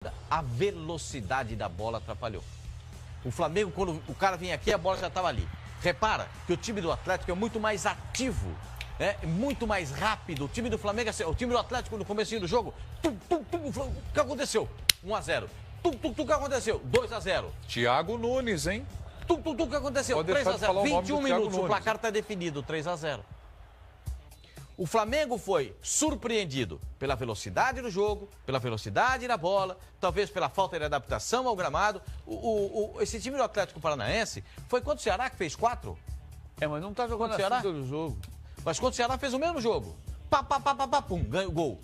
pergunta, a velocidade da bola atrapalhou. O Flamengo, quando o cara vinha aqui, a bola já estava ali. Repara que o time do Atlético é muito mais ativo, muito mais rápido. O time do Flamengo, o time do Atlético no comecinho do jogo, o que aconteceu? 1-0. O que aconteceu? 2-0. Thiago Nunes, hein? O que aconteceu? 3-0. 21 minutos, o placar está definido, 3-0. O Flamengo foi surpreendido pela velocidade do jogo, pela velocidade da bola, talvez pela falta de adaptação ao gramado. Esse time do Atlético Paranaense foi contra o Ceará que fez 4? Mas não tá jogando assim todo jogo. Mas contra o Ceará fez o mesmo jogo. Pum, ganhou o gol.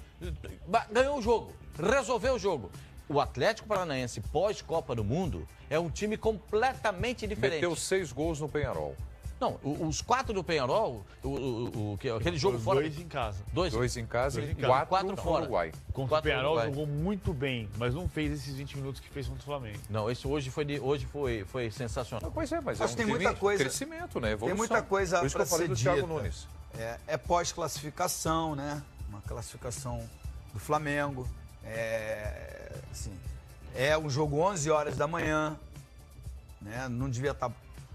Ganhou o jogo, resolveu o jogo. O Atlético Paranaense pós-Copa do Mundo é um time completamente diferente. Meteu 6 gols no Peñarol. Não, os 4 do Peñarol, aquele jogo fora... 2 em casa. 2 em casa e 4 fora. no Uruguai. Contra o Peñarol jogou muito bem, mas não fez esses 20 minutos que fez contra o Flamengo. Não, esse hoje foi sensacional. Pois é, mas tem muita coisa, crescimento, né? Evolução. Tem muita coisa Por isso que eu falei do Thiago Nunes. É pós-classificação, né? Uma classificação do Flamengo. É um jogo 11 horas da manhã, né? Não devia estar...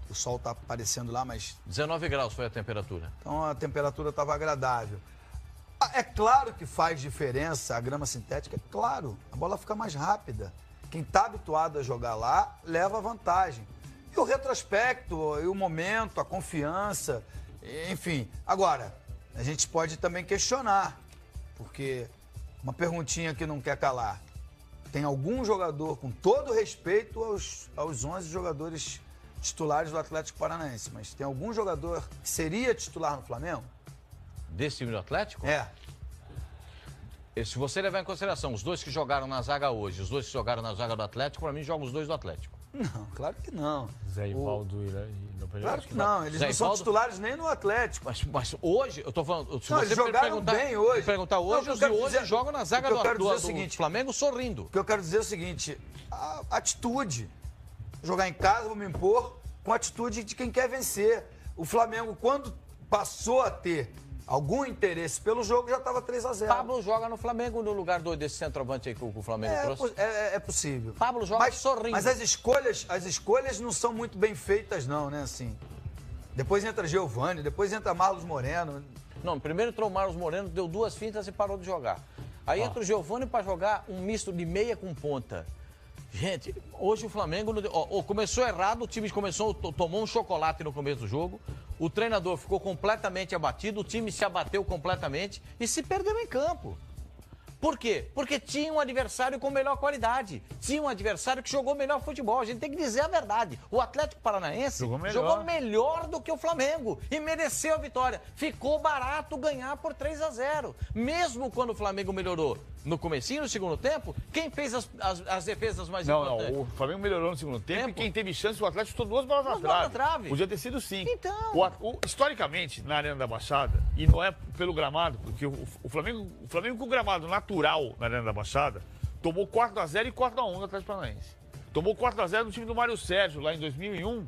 O sol está aparecendo lá, mas... 19 graus foi a temperatura. Então a temperatura estava agradável. É claro que faz diferença a grama sintética, é claro. A bola fica mais rápida. Quem está habituado a jogar lá, leva vantagem. E o retrospecto, e o momento, a confiança, enfim. Agora, a gente pode também questionar, porque uma perguntinha que não quer calar. Tem algum jogador, com todo respeito aos 11 jogadores titulares do Atlético Paranaense, mas tem algum jogador que seria titular no Flamengo? Desse time do Atlético? Se você levar em consideração os 2 que jogaram na zaga hoje, os 2 que jogaram na zaga do Atlético, para mim jogam os 2 do Atlético. Não, claro que não. Zé Ivaldo Claro que não, eles não são titulares nem no Atlético. Mas hoje, eu estou falando... Se eles jogaram bem hoje. Perguntar hoje, os de hoje jogam na zaga do Flamengo sorrindo. O que eu quero dizer é o seguinte, a atitude. Jogar em casa, vou me impor com a atitude de quem quer vencer. O Flamengo, quando passou a ter algum interesse pelo jogo, já estava 3-0. Pablo joga no Flamengo no lugar desse centroavante aí que o Flamengo trouxe? É possível. Pablo joga sorrindo. Mas as escolhas não são muito bem feitas, não, né? Assim, depois entra Giovani, depois entra Marlos Moreno. Não, primeiro entrou o Marlos Moreno, deu 2 fintas e parou de jogar. Aí entra o Giovani para jogar um misto de meia com ponta. Gente, hoje o Flamengo começou errado, o time tomou um chocolate no começo do jogo, o treinador ficou completamente abatido, o time se abateu completamente e se perdeu em campo. Por quê? Porque tinha um adversário com melhor qualidade, tinha um adversário que jogou melhor futebol. A gente tem que dizer a verdade. O Atlético Paranaense jogou melhor do que o Flamengo e mereceu a vitória. Ficou barato ganhar por 3-0. Mesmo quando o Flamengo melhorou no comecinho, no segundo tempo, quem fez as defesas mais importantes? Não, o Flamengo melhorou no segundo tempo e quem teve chance, o Atlético chutou 2 bolas na trave. Podia ter sido 5. Então... Historicamente, na Arena da Baixada, e não é pelo gramado, porque o Flamengo com o gramado natural na Arena da Baixada, tomou 4-0 e 4-1 no Atlético Paranaense. Tomou 4-0 no time do Mário Sérgio, lá em 2001.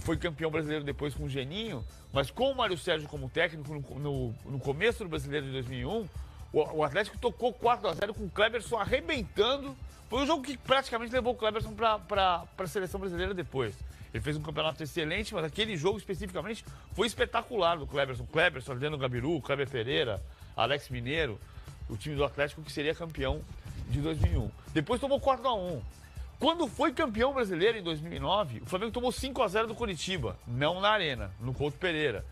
Foi campeão brasileiro depois com o Geninho, mas com o Mário Sérgio como técnico no começo do Brasileiro de 2001, o Atlético tocou 4-0 com o Kleberson arrebentando. Foi um jogo que praticamente levou o Kleberson para a seleção brasileira depois. Ele fez um campeonato excelente, mas aquele jogo especificamente foi espetacular do Kleberson. Kleberson, Adriano Gabiru, Kleber Pereira, Alex Mineiro, o time do Atlético que seria campeão de 2001. Depois tomou 4-1. Quando foi campeão brasileiro em 2009, o Flamengo tomou 5-0 do Curitiba, não na Arena, no Couto Pereira.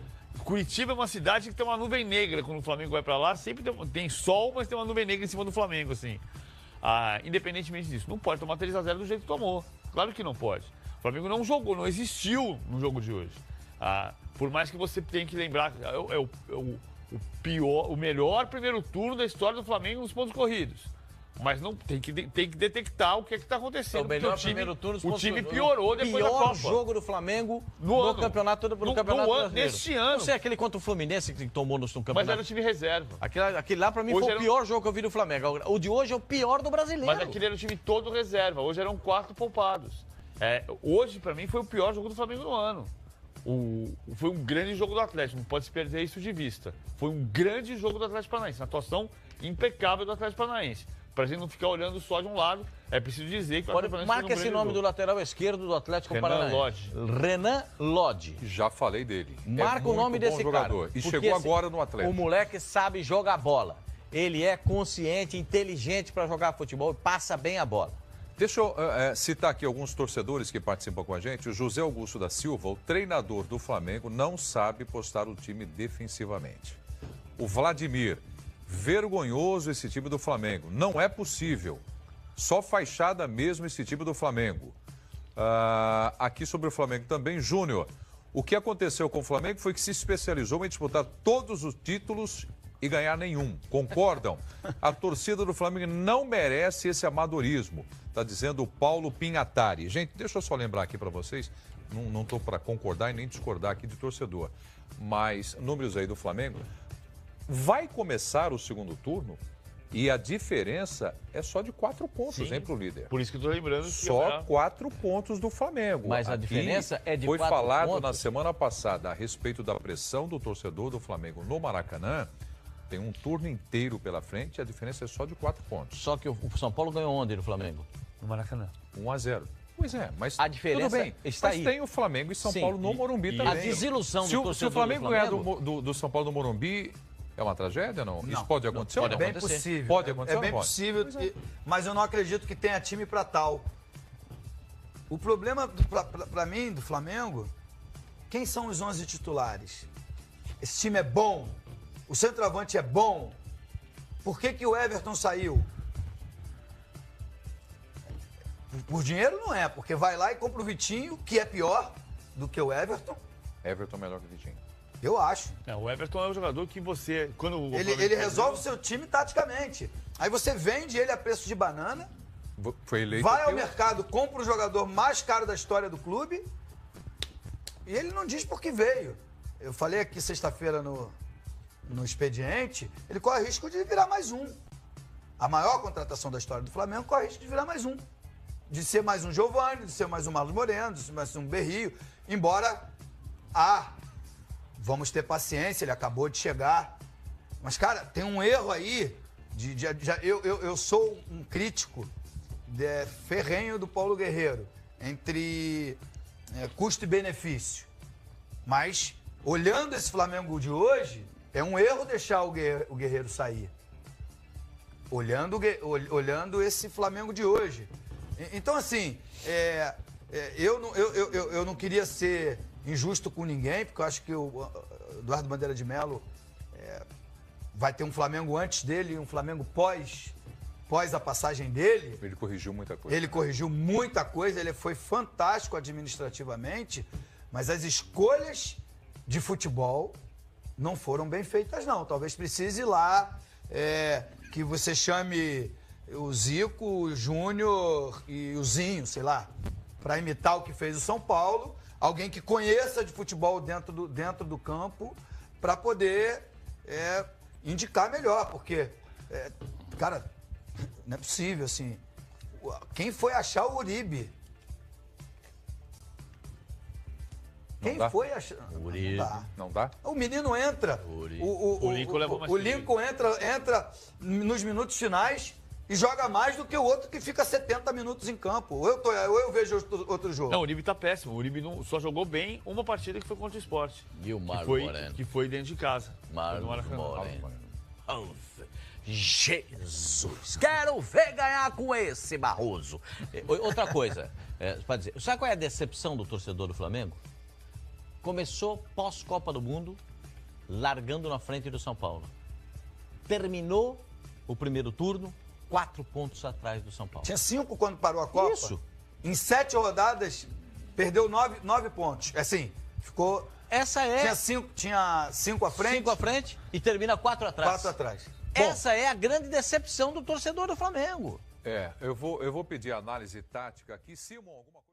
Curitiba é uma cidade que tem uma nuvem negra quando o Flamengo vai pra lá, sempre tem sol, mas tem uma nuvem negra em cima do Flamengo, assim. Independentemente disso, não pode tomar 3-0 do jeito que tomou. Claro que não pode. O Flamengo não jogou, não existiu no jogo de hoje. Por mais que você tenha que lembrar, o melhor primeiro turno da história do Flamengo nos pontos corridos. Mas não tem que detectar o que está acontecendo. O melhor primeiro turno, o time piorou depois da Copa. O pior jogo do Flamengo no campeonato brasileiro. Neste ano. Não sei aquele contra o Fluminense que tomou no campeonato. Mas era o time reserva. Aquele lá, pra mim, foi o pior jogo que eu vi do Flamengo. O de hoje é o pior do brasileiro. Mas aquele era o time todo reserva. Hoje eram 4 poupados. Hoje, pra mim, foi o pior jogo do Flamengo no ano. Foi um grande jogo do Atlético, não pode se perder isso de vista. Foi um grande jogo do Atlético Paranaense, uma atuação impecável do Atlético Paranaense. pra gente não ficar olhando só de um lado. É preciso dizer que o Atlético Paranaense Marca esse nome do lateral esquerdo do Atlético Renan Paranaense. Lodge. Renan Lodge. Já falei dele. Marca o nome desse jogador. cara. E Porque, chegou assim, agora no Atlético. O moleque sabe jogar bola. Ele é consciente, inteligente para jogar futebol e passa bem a bola. Deixa eu citar aqui alguns torcedores que participam com a gente. O José Augusto da Silva, o treinador do Flamengo, não sabe postar o time defensivamente. O Vladimir, vergonhoso esse time do Flamengo. Não é possível. Só fachada mesmo esse time do Flamengo. Aqui sobre o Flamengo também, Júnior. O que aconteceu com o Flamengo foi que se especializou em disputar todos os títulos e ganhar nenhum. Concordam? A torcida do Flamengo não merece esse amadorismo, está dizendo o Paulo Pinhatari. Gente, deixa eu só lembrar aqui para vocês, não estou para concordar e nem discordar aqui de torcedor, mas números aí do Flamengo, vai começar o segundo turno e a diferença é só de 4 pontos, hein, para o líder. Por isso que eu estou lembrando que Só 4 pontos do Flamengo. Mas a Aqui diferença é de 4 foi falado pontos. na semana passada a respeito da pressão do torcedor do Flamengo no Maracanã. Tem um turno inteiro pela frente e a diferença é só de 4 pontos. Só que o São Paulo ganhou onde no Flamengo? no Maracanã. 1-0. Pois é, mas A diferença tudo bem. está mas aí. tem o Flamengo e São Sim, Paulo no Morumbi também. A desilusão do Se o torcedor Flamengo do ganhar Flamengo... do São Paulo no Morumbi, é uma tragédia, não? Não, Isso pode acontecer? pode ou não? É bem acontecer. possível. Pode acontecer É ou bem não pode? possível, mas eu não acredito que tenha time para tal. O problema para mim do Flamengo, quem são os 11 titulares? Esse time é bom, o centroavante é bom. Por que o Everton saiu? Por dinheiro não é, porque vai lá e compra o Vitinho, que é pior do que o Everton. Everton melhor que o Vitinho. Eu acho. O Everton é um jogador que você, quando o Ele Flamengo resolve o seu time taticamente. Aí você vende ele a preço de banana, Foi eleito. vai ao pelo- mercado, compra o jogador mais caro da história do clube e ele não diz por que veio. Eu falei aqui sexta-feira no expediente, ele corre risco de virar mais um. A maior contratação da história do Flamengo corre risco de virar mais um. De ser mais um Giovani, de ser mais um Marlos Moreno, de ser mais um Berrio. Embora, vamos ter paciência, ele acabou de chegar. Mas, cara, tem um erro aí. Eu sou um crítico ferrenho do Paulo Guerreiro, entre custo e benefício. Mas, olhando esse Flamengo de hoje, é um erro deixar o Guerreiro sair. Olhando esse Flamengo de hoje. Então, assim, eu não queria ser injusto com ninguém, porque eu acho que o Eduardo Bandeira de Melo vai ter um Flamengo antes dele e um Flamengo pós a passagem dele. Ele corrigiu muita coisa. Ele corrigiu muita coisa, ele foi fantástico administrativamente, mas as escolhas de futebol não foram bem feitas, não. Talvez precise ir lá que você chame o Zico, o Júnior e o Zinho, sei lá, para imitar o que fez o São Paulo, alguém que conheça de futebol dentro do campo, para poder indicar melhor, porque, cara, não é possível, assim. Quem foi achar o Uribe? Quem foi achar? Uribe. Não dá. Não dá? O menino entra. O Lincoln levou mais o perigo. Lincoln entra nos minutos finais e joga mais do que o outro que fica 70 minutos em campo. Ou eu vejo outro jogo. Não, o Uribe tá péssimo. O Uribe só jogou bem uma partida que foi contra o Sport. E o Marlos que foi, Moreno. Que foi dentro de casa. Marlos No Maracanã. Moreno. Jesus! Quero ver ganhar com esse Barroso. Outra coisa, pode dizer, sabe qual é a decepção do torcedor do Flamengo? Começou pós-Copa do Mundo, largando na frente do São Paulo. Terminou o primeiro turno, 4 pontos atrás do São Paulo. Tinha 5 quando parou a Copa. Isso. Em 7 rodadas, perdeu 9 pontos. Assim, ficou... Essa é... Tinha 5 à frente. 5 à frente e termina 4 atrás. 4 atrás. Essa é a grande decepção do torcedor do Flamengo. Eu vou pedir análise tática aqui. Simon, alguma coisa?